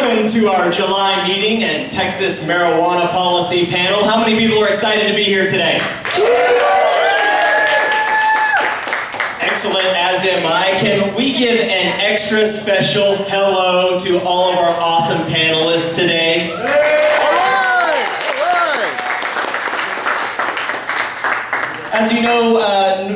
Welcome to our July meeting and Texas marijuana policy panel. How many people are excited to be here today? Excellent, as am I. Can we give an extra special hello to all of our awesome panelists today? As you know,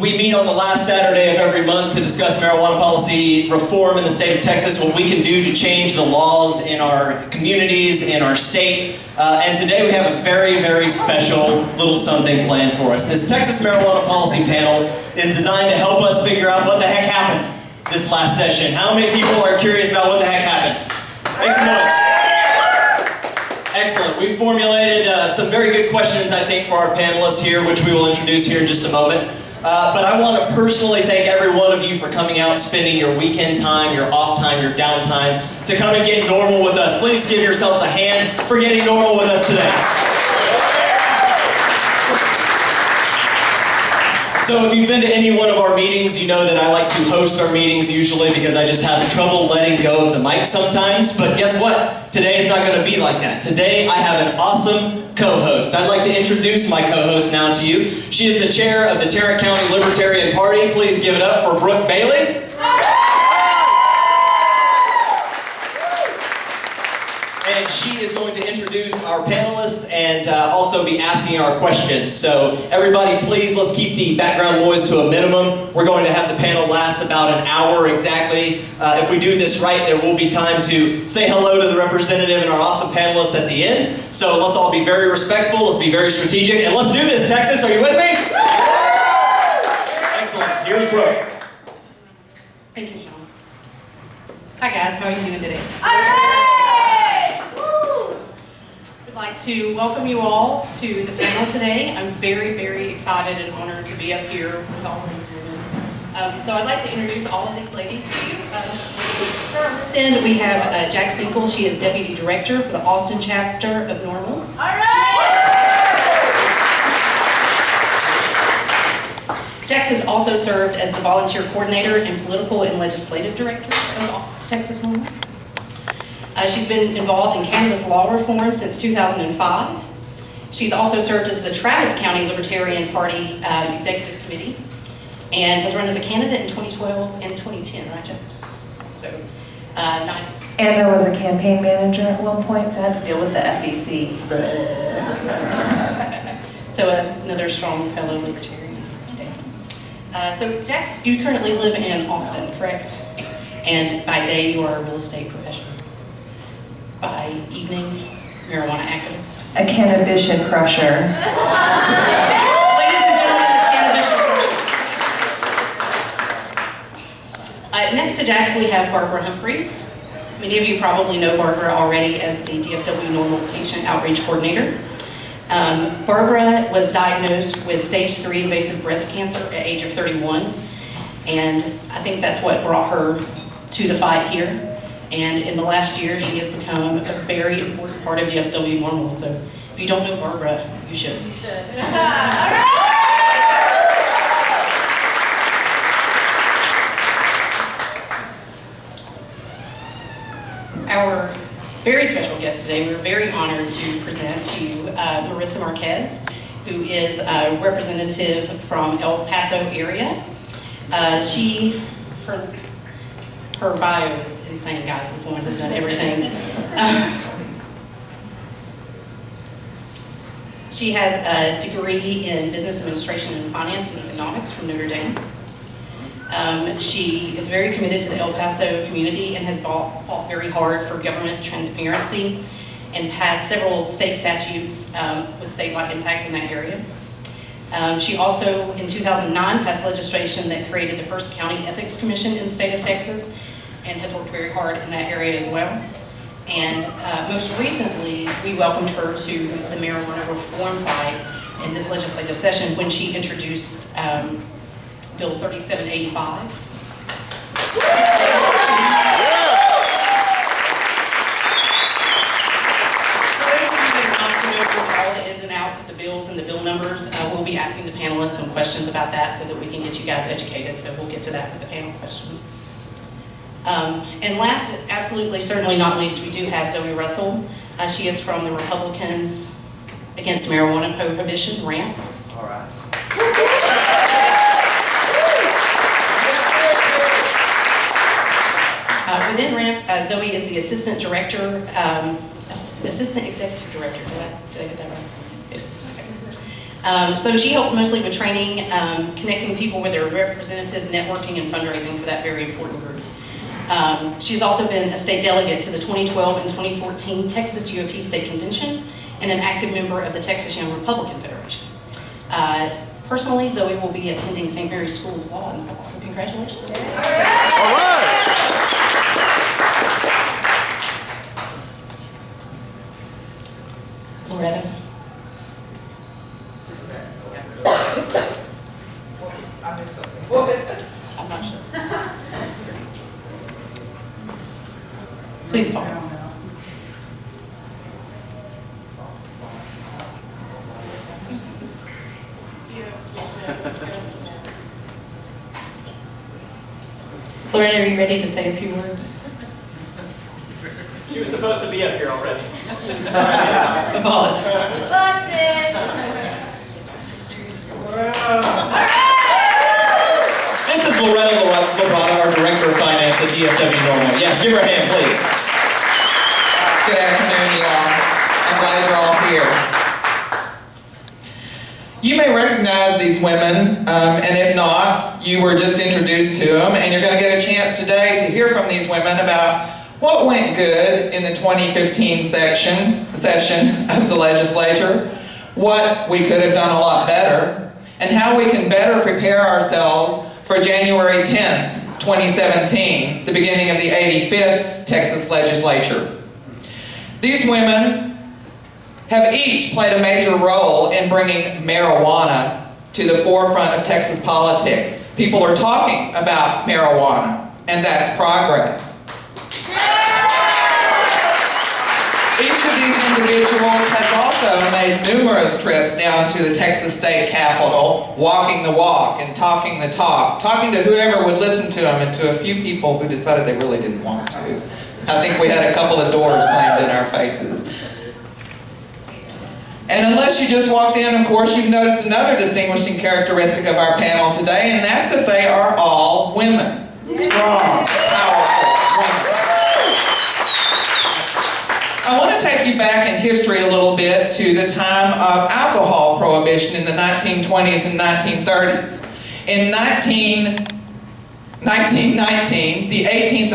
we meet on the last Saturday of every month to discuss marijuana policy reform in the state of Texas, what we can do to change the laws in our communities, in our state. And today we have a very, very special little something planned for us. This Texas marijuana policy panel is designed to help us figure out what the heck happened this last session. How many people are curious about what the heck happened? Make some noise. Excellent. We've formulated some very good questions, I think, for our panelists here, which we will introduce here in just a moment. But I want to personally thank every one of you for coming out and spending your weekend time, your off time, your downtime to come and get normal with us. Please give yourselves a hand for getting normal with us today. So if you've been to any one of our meetings, you know that I like to host our meetings usually because I just have trouble letting go of the mic sometimes. But guess what? Today is not going to be like that. Today I have an awesome co-host. I'd like to introduce my co-host now to you. She is the chair of the Tarrant County Libertarian Party. Please give it up for Brooke Bailey. And she is going to introduce our panelists and also be asking our questions. So everybody, please, let's keep the background noise to a minimum. We're going to have the panel last about an hour exactly. If we do this right, there will be time to say hello to the representative and our awesome panelists at the end. So let's all be very respectful, let's be very strategic, and let's do this, Texas. Are you with me? Excellent. Here's Brooke. Thank you, Sean. Hi guys, how are you doing today? All right! I'd like to welcome you all to the panel today. I'm very, very excited and honored to be up here with all of these women. So I'd like to introduce all of these ladies to you. On this end, we have Jack Sneakle. She is Deputy Director for the Austin chapter of NORML. All right! Jax has also served as the Volunteer Coordinator and Political and Legislative Director of Texas NORML. She's been involved in cannabis law reform since 2005. She's also served as the Travis County Libertarian Party Executive Committee and has run as a candidate in 2012 and 2010, right, Jax? So, nice. And I was a campaign manager at one point, so I had to deal with the FEC. So, as another strong fellow libertarian today. So, Jax, you currently live in Austin, correct? And by day, you are a real estate professional. By evening, marijuana activist. A cannabition crusher. Ladies and gentlemen, the cannabition crusher. Next to Jax, we have Barbara Humphreys. Many of you probably know Barbara already as the DFW NORML Patient Outreach Coordinator. Barbara was diagnosed with stage 3 invasive breast cancer at the age of 31, and I think that's what brought her to the fight here. And in the last year, she has become a very important part of DFW NORML. So if you don't know Barbara, you should. You should. Our very special guest today, we're very honored to present to you Marissa Marquez, who is a representative from El Paso area. Her bio is insane, guys. This woman has done everything. She has a degree in business administration and finance and economics from Notre Dame. She is very committed to the El Paso community and has fought very hard for government transparency and passed several state statutes with statewide impact in that area. She also, in 2009, passed legislation that created the first county ethics commission in the state of Texas and has worked very hard in that area as well. And most recently, we welcomed her to the marijuana reform fight in this legislative session when she introduced Bill 3785. All the ins and outs of the bills and the bill numbers. We'll be asking the panelists some questions about that so that we can get you guys educated. So we'll get to that with the panel questions. And last but absolutely certainly not least, we do have Zoe Russell. She is from the Republicans Against Marijuana Prohibition, RAMP. All right. Within RAMP, Zoe is the assistant director, assistant executive director. Did I get that right? Yes. So she helps mostly with training, connecting people with their representatives, networking, and fundraising for that very important group. She's also been a state delegate to the 2012 and 2014 Texas GOP state conventions and an active member of the Texas Young Republican Federation. Personally, Zoe will be attending St. Mary's School of Law, and so congratulations. All right. Loretta. I'm not sure. Please pause. Loretta, are you ready to say a few words? She was supposed to be up here already. Apologies. Busted! This is Loretta Lobrata, our Director of Finance at DFW NORML. Yes, give her a hand, please. Good afternoon, y'all. I'm glad you're all here. You may recognize these women, and if not, you were just introduced to them, and you're going to get a chance today to hear from these women about what went good in the 2015 session of the legislature, what we could have done a lot better, and how we can better prepare ourselves for January 10th, 2017, the beginning of the 85th Texas legislature. These women have each played a major role in bringing marijuana to the forefront of Texas politics. People are talking about marijuana, and that's progress. Each of these individuals has also made numerous trips down to the Texas State Capitol, walking the walk and talking the talk, talking to whoever would listen to them and to a few people who decided they really didn't want to. I think we had a couple of doors slammed in our faces. And unless you just walked in, of course, you've noticed another distinguishing characteristic of our panel today, and that's that they are all women. Strong, powerful women. I want to take you back in history a little bit to the time of alcohol prohibition in the 1920s and 1930s. In 1919, the 18th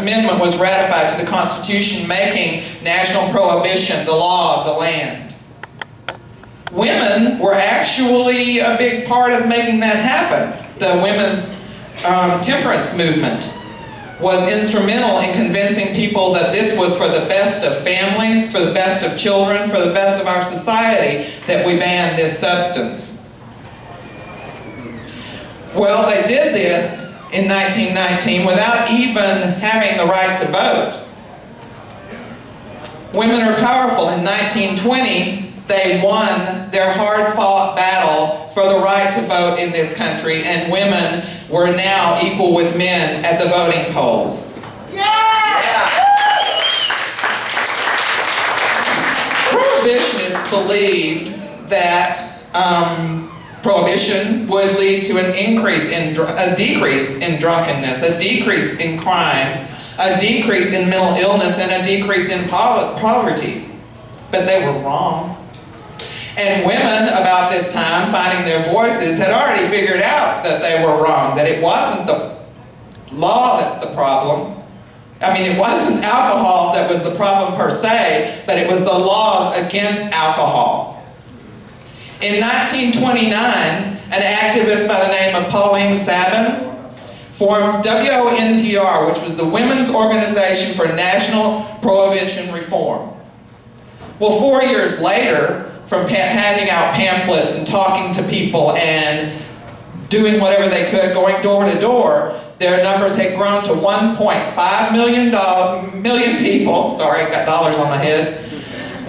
Amendment was ratified to the Constitution, making national prohibition the law of the land. Women were actually a big part of making that happen. The women's temperance movement was instrumental in convincing people that this was for the best of families, for the best of children, for the best of our society, that we ban this substance. Well, they did this in 1919 without even having the right to vote. Women are powerful. In 1920, they won their hard-fought battle for the right to vote in this country, and women were now equal with men at the voting polls. Prohibitionists believed that prohibition would lead to a decrease in drunkenness, a decrease in crime, a decrease in mental illness, and a decrease in poverty. But they were wrong. And women, about this time, finding their voices, had already figured out that they were wrong, that it wasn't the law that's the problem. I mean, it wasn't alcohol that was the problem per se, but it was the laws against alcohol. In 1929, an activist by the name of Pauline Sabin formed WONPR, which was the Women's Organization for National Prohibition Reform. Well, 4 years later, from handing out pamphlets and talking to people and doing whatever they could, going door to door, their numbers had grown to 1.5 million people. Sorry, got dollars on my head.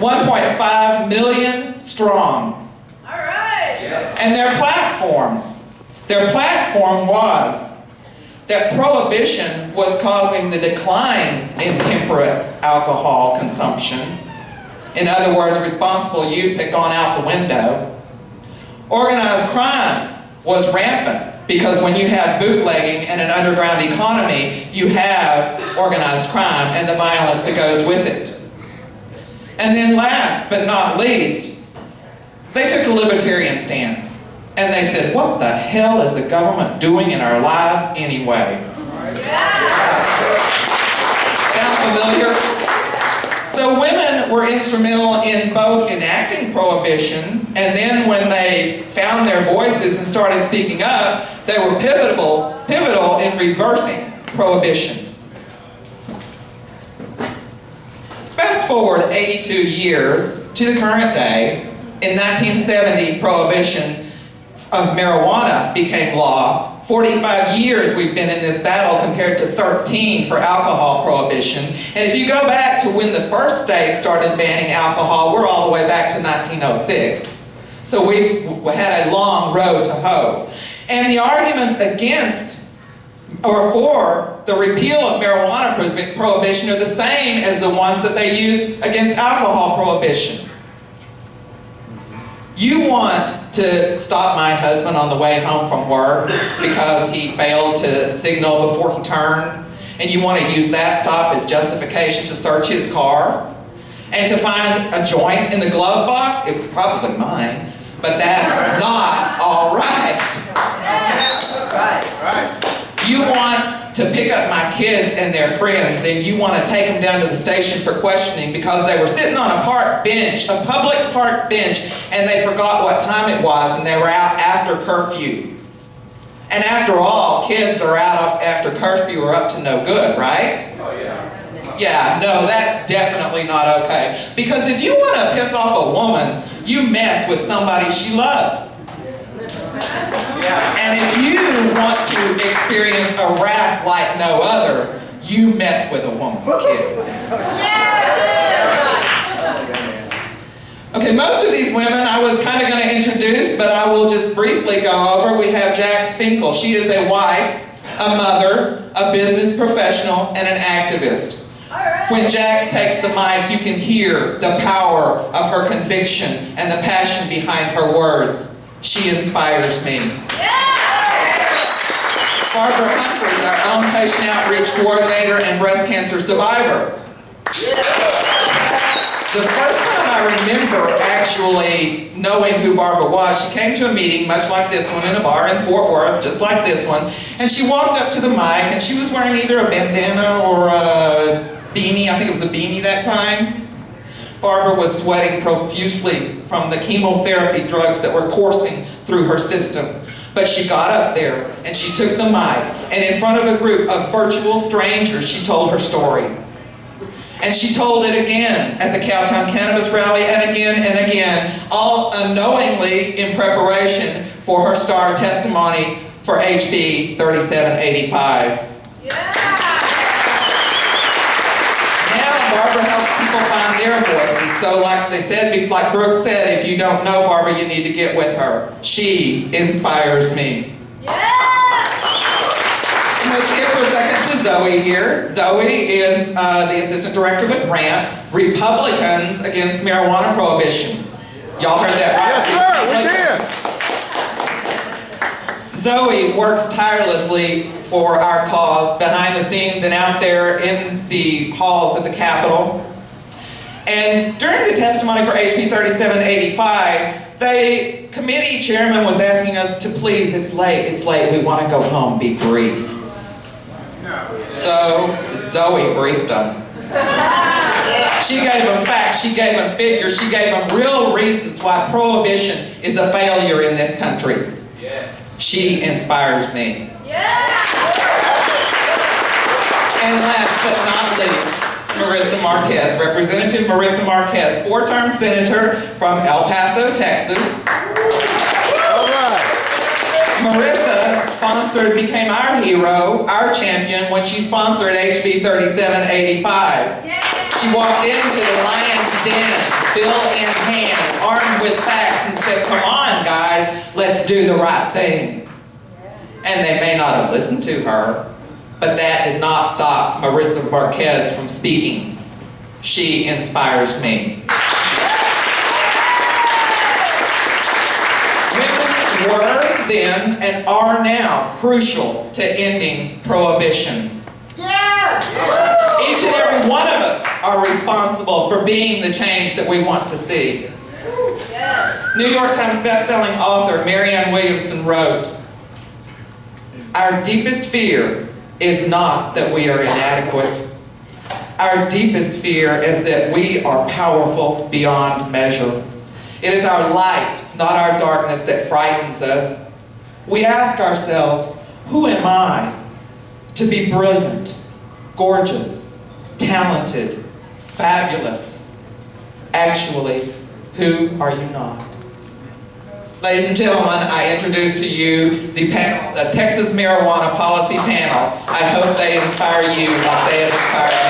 1.5 million strong. All right. And their platform was, that prohibition was causing the decline in temperate alcohol consumption. In other words, responsible use had gone out the window. Organized crime was rampant because when you have bootlegging and an underground economy, you have organized crime and the violence that goes with it. And then last but not least, they took a libertarian stance. And they said, what the hell is the government doing in our lives anyway? Sound familiar? So women were instrumental in both enacting prohibition, and then when they found their voices and started speaking up, they were pivotal in reversing prohibition. Fast forward 82 years to the current day. In 1970, prohibition of marijuana became law. 45 years we've been in this battle compared to 13 for alcohol prohibition. And if you go back to when the first state started banning alcohol, we're all the way back to 1906. So we've had a long road to hoe. And the arguments against or for the repeal of marijuana prohibition are the same as the ones that they used against alcohol prohibition. You want to stop my husband on the way home from work because he failed to signal before he turned, and you want to use that stop as justification to search his car and to find a joint in the glove box. It was probably mine, but that's not all right. You want to pick up my kids and their friends, and you want to take them down to the station for questioning because they were sitting on a park bench, a public park bench, and they forgot what time it was, and they were out after curfew. And after all, kids that are out after curfew are up to no good, right? Oh, yeah. Yeah, no, that's definitely not okay. Because if you want to piss off a woman, you mess with somebody she loves. And if you want to experience a wrath like no other, you mess with a woman's kids. Okay, most of these women I was kind of going to introduce, but I will just briefly go over. We have Jax Finkel. She is a wife, a mother, a business professional, and an activist. When Jax takes the mic, you can hear the power of her conviction and the passion behind her words. She inspires me. Barbara Humphreys, our own patient outreach coordinator and breast cancer survivor. The first time I remember actually knowing who Barbara was, she came to a meeting much like this one in a bar in Fort Worth, just like this one, and she walked up to the mic and she was wearing either a bandana or a beanie. I think it was a beanie that time. Barbara was sweating profusely from the chemotherapy drugs that were coursing through her system. But she got up there and she took the mic, and in front of a group of virtual strangers, she told her story. And she told it again at the Cowtown Cannabis Rally, and again, all unknowingly in preparation for her star testimony for HB 3785. Barbara helps people find their voices. So like they said, like Brooke said, if you don't know Barbara, you need to get with her. She inspires me. I'm going to skip for a second to Zoe here. Zoe is the assistant director with RAMP, Republicans Against Marijuana Prohibition. Y'all heard that right? Yes, sir, we did. Zoe works tirelessly for our cause behind the scenes and out there in the halls of the Capitol. And during the testimony for HB 3785, the committee chairman was asking us to please, it's late, we want to go home, be brief. So Zoe briefed them. She gave them facts, she gave them figures, she gave them real reasons why prohibition is a failure in this country. She inspires me. And last but not least, Marissa Marquez, Representative Marissa Marquez, 4-term senator from El Paso, Texas. All right. Marissa became our hero, our champion, when she sponsored HB 3785. She walked into the lion's den, bill in hand, armed with facts, and said, come on, guys, let's do the right thing. and they may not have listened to her, but that did not stop Marissa Marquez from speaking. She inspires me. Women were then and are now crucial to ending prohibition. Each and every one of us are responsible for being the change that we want to see. New York Times best-selling author Marianne Williamson wrote, "Our deepest fear is not that we are inadequate. Our deepest fear is that we are powerful beyond measure. It is our light, not our darkness, that frightens us. We ask ourselves, who am I to be brilliant, gorgeous, talented, fabulous? Actually, who are you not?" Ladies and gentlemen, I introduce to you the panel, the Texas Marijuana Policy Panel. I hope they inspire you like they have inspired